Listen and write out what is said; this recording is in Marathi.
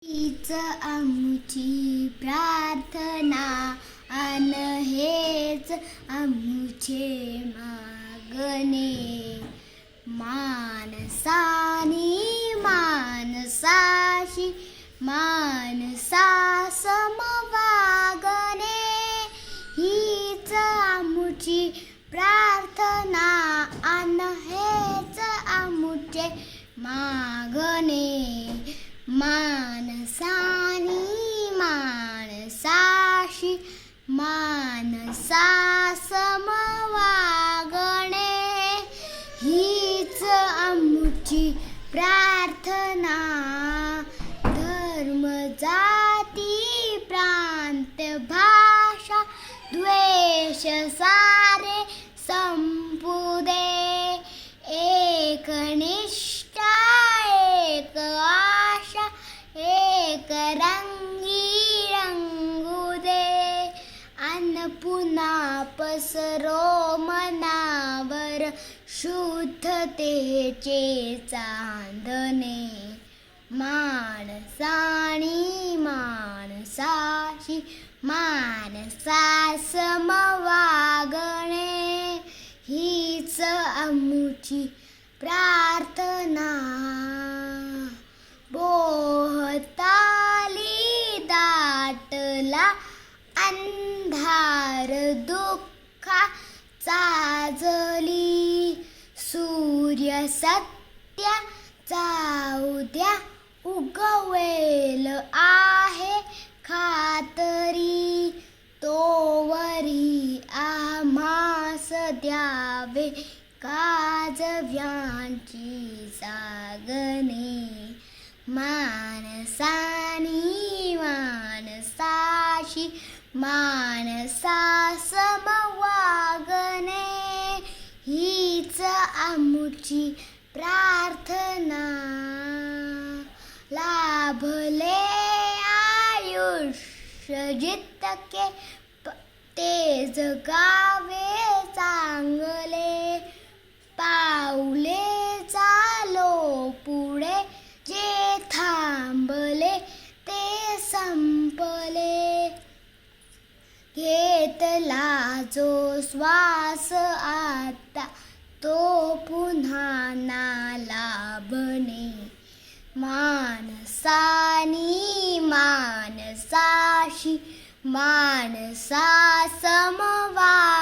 हीच आमची प्रार्थना अन हेच आमचे मागणे. माणसानी माणसाशी माणसा समवागणे. हीच आमची प्रार्थना अन हेच आमचे मागणे. माणसानी माणसाशी माणसा समवागणे. हीच आमची प्रार्थना. धर्म जाती प्रांत भाषा द्वेष सारे संपू दे. एक निष्ठा एक आशा एक रंगी रंगू दे. अन पुन्हा पसरो मनावर शुद्धतेचे चांदणे. माणसानी माणसाशी माणसा समवागणे. हीच आमची प्रार्थना. भोवताली दाटला अंधार दुःखाचा जली. सूर्य सत्याचा उद्या उगवेल आहे खातरी. तोवरी आम्हास द्यावे काजव्यांची जागणे. माणसानी माणसाशी माणसा समवागणे. हीच आमची प्रार्थना. लाभले आयुष्य जितके ते जगावे चांगले. पाऊले चालो पुढे जे थांबले ते संपले. घेतला जो श्वास आता तो पुन्हा ना लाभणे. माणसानी माणसाशी माणसा समवा